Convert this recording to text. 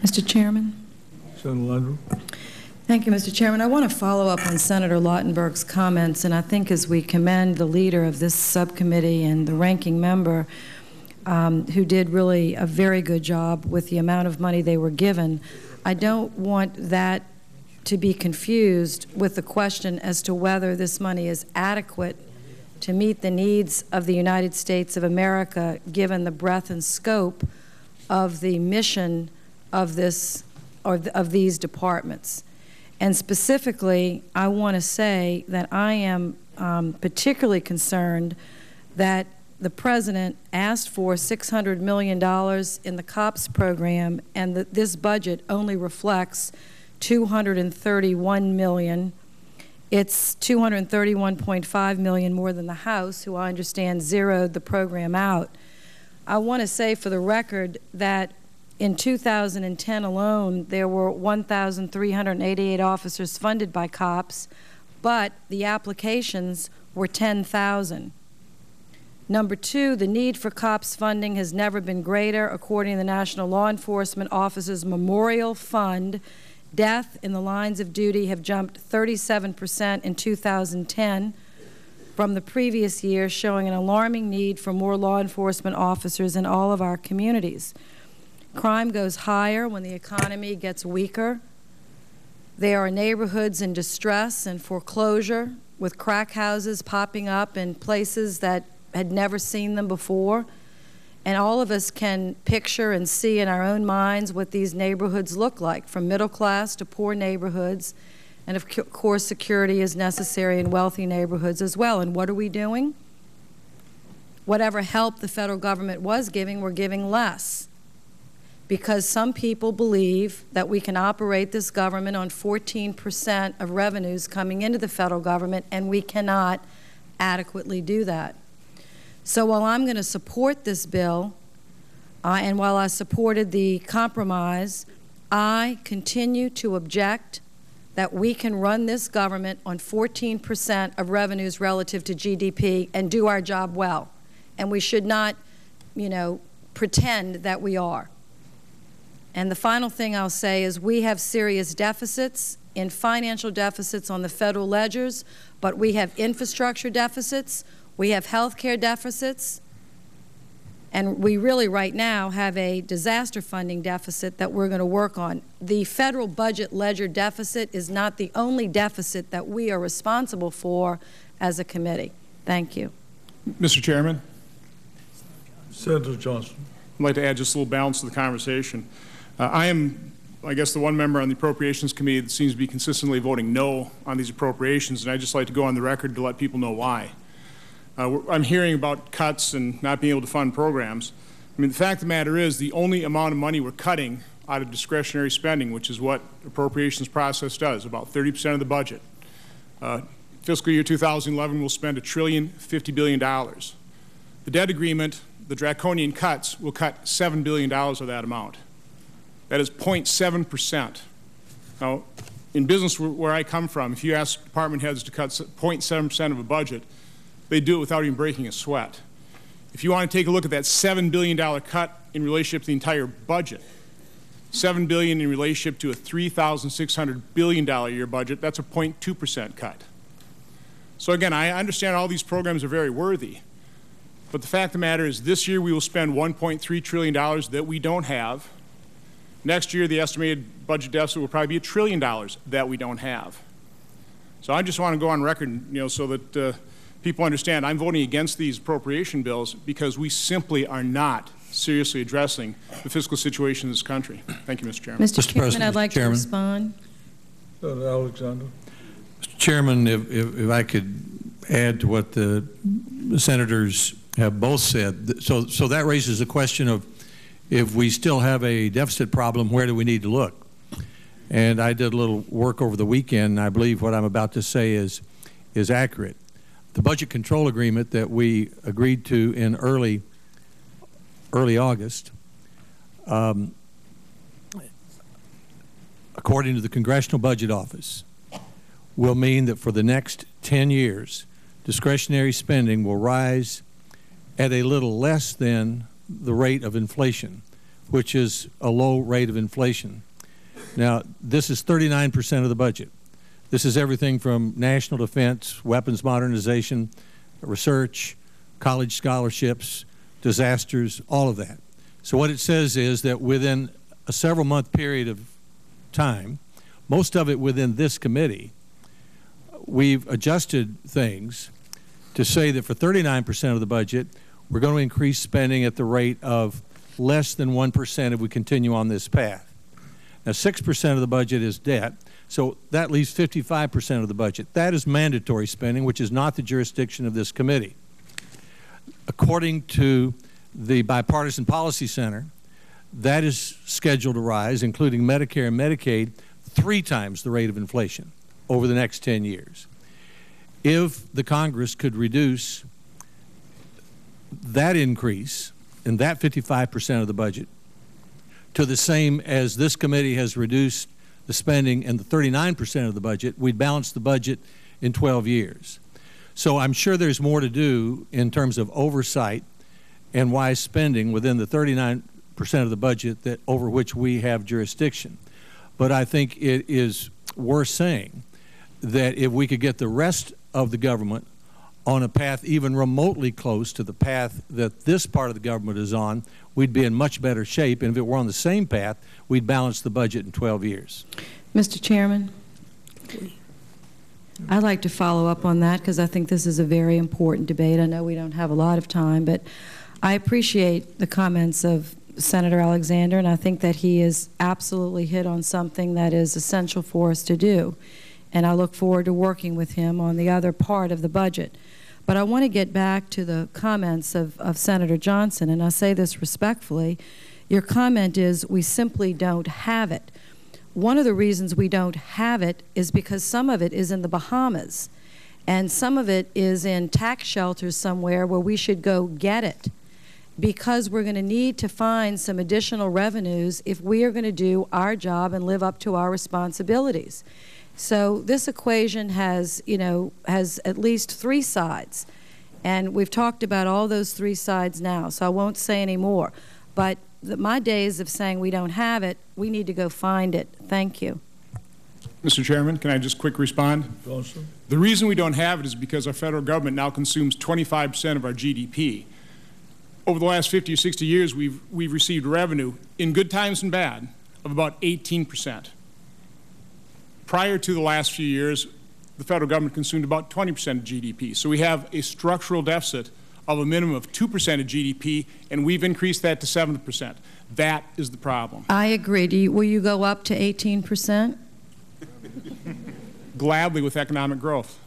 Mr. Chairman. Senator Landrieu. Thank you, Mr. Chairman. I want to follow up on Senator Lautenberg's comments, and I think as we commend the leader of this subcommittee and the ranking member who did really a very good job with the amount of money they were given, I don't want that to be confused with the question as to whether this money is adequate to meet the needs of the United States of America, given the breadth and scope of the mission of this or of these departments. And specifically, I want to say that I am particularly concerned that the President asked for $600 million in the COPS program, and that this budget only reflects $231 million. It's $231.5 million more than the House, who I understand zeroed the program out. I want to say for the record that in 2010 alone, there were 1,388 officers funded by COPS, but the applications were 10,000. Number two, the need for COPS funding has never been greater. According to the National Law Enforcement Officers Memorial Fund, death in the lines of duty have jumped 37% in 2010 from the previous year, showing an alarming need for more law enforcement officers in all of our communities. Crime goes higher when the economy gets weaker. There are neighborhoods in distress and foreclosure, with crack houses popping up in places that had never seen them before. And all of us can picture and see in our own minds what these neighborhoods look like, from middle class to poor neighborhoods. And of course, security is necessary in wealthy neighborhoods as well. And what are we doing? Whatever help the federal government was giving, we're giving less, because some people believe that we can operate this government on 14% of revenues coming into the federal government, and we cannot adequately do that. So while I'm going to support this bill, and while I supported the compromise, I continue to object that we can run this government on 14% of revenues relative to GDP and do our job well. And we should not, pretend that we are. And the final thing I'll say is we have serious deficits in financial deficits on the federal ledgers, but we have infrastructure deficits, we have health care deficits, and we really right now have a disaster funding deficit that we're going to work on. The federal budget ledger deficit is not the only deficit that we are responsible for as a committee. Thank you. Mr. Chairman. Senator Johnson. I'd like to add just a little balance to the conversation. I am, I guess, the one member on the Appropriations Committee that seems to be consistently voting no on these appropriations, and I'd just like to go on the record to let people know why. I'm hearing about cuts and not being able to fund programs. I mean, the fact of the matter is the only amount of money we're cutting out of discretionary spending, which is what appropriations process does, about 30% of the budget. Fiscal year 2011 will spend $1.05 billion. The debt agreement, the draconian cuts, will cut $7 billion of that amount. That is 0.7%. Now, in business where I come from, if you ask department heads to cut 0.7% of a budget, they do it without even breaking a sweat. If you want to take a look at that $7 billion cut in relationship to the entire budget, $7 billion in relationship to a $3,600 billion a year budget, that's a 0.2% cut. So again, I understand all these programs are very worthy, but the fact of the matter is this year we will spend $1.3 trillion that we don't have. Next year, the estimated budget deficit will probably be $1 trillion that we don't have. So I just want to go on record, so that people understand I'm voting against these appropriation bills because we simply are not seriously addressing the fiscal situation in this country. Thank you, Mr. Chairman. Mr. Chairman, I'd like to respond. Senator Alexander. Mr. Chairman, if I could add to what the senators have both said. So that raises the question of, if we still have a deficit problem, where do we need to look? And I did a little work over the weekend, and I believe what I'm about to say is accurate. The budget control agreement that we agreed to in early August, according to the Congressional Budget Office, will mean that for the next 10 years, discretionary spending will rise at a little less than the rate of inflation which is a low rate of inflation. Now, this is 39% of the budget. This is everything from national defense, weapons modernization, research, college scholarships, disasters, all of that. So what it says is that within a several-month period of time, most of it within this committee, we've adjusted things to say that for 39% of the budget, we're going to increase spending at the rate of less than 1% if we continue on this path. Now, 6% of the budget is debt, so that leaves 55% of the budget. That is mandatory spending, which is not the jurisdiction of this committee. According to the Bipartisan Policy Center, that is scheduled to rise, including Medicare and Medicaid, 3 times the rate of inflation over the next 10 years. If the Congress could reduce that increase in that 55% of the budget to the same as this committee has reduced the spending in the 39% of the budget, we'd balance the budget in 12 years. So I'm sure there's more to do in terms of oversight and wise spending within the 39% of the budget that over which we have jurisdiction. But I think it is worth saying that if we could get the rest of the government on a path even remotely close to the path that this part of the government is on, we'd be in much better shape. And if it were on the same path, we'd balance the budget in 12 years. Mr. Chairman, I'd like to follow up on that because I think this is a very important debate. I know we don't have a lot of time, but I appreciate the comments of Senator Alexander, and I think that he has absolutely hit on something that is essential for us to do. And I look forward to working with him on the other part of the budget. But I want to get back to the comments of Senator Johnson, and I say this respectfully. Your comment is we simply don't have it. One of the reasons we don't have it is because some of it is in the Bahamas, and some of it is in tax shelters somewhere where we should go get it, because we're going to need to find some additional revenues if we are going to do our job and live up to our responsibilities. So this equation has, has at least 3 sides, and we've talked about all those 3 sides now, so I won't say any more. But my days of saying we don't have it, we need to go find it. Thank you. Mr. Chairman, can I just quick respond? Johnson. The reason we don't have it is because our federal government now consumes 25% of our GDP. Over the last 50 or 60 years, we've received revenue, in good times and bad, of about 18%. Prior to the last few years, the federal government consumed about 20% of GDP. So we have a structural deficit of a minimum of 2% of GDP, and we've increased that to 7%. That is the problem. I agree. Will you go up to 18%? Gladly, with economic growth.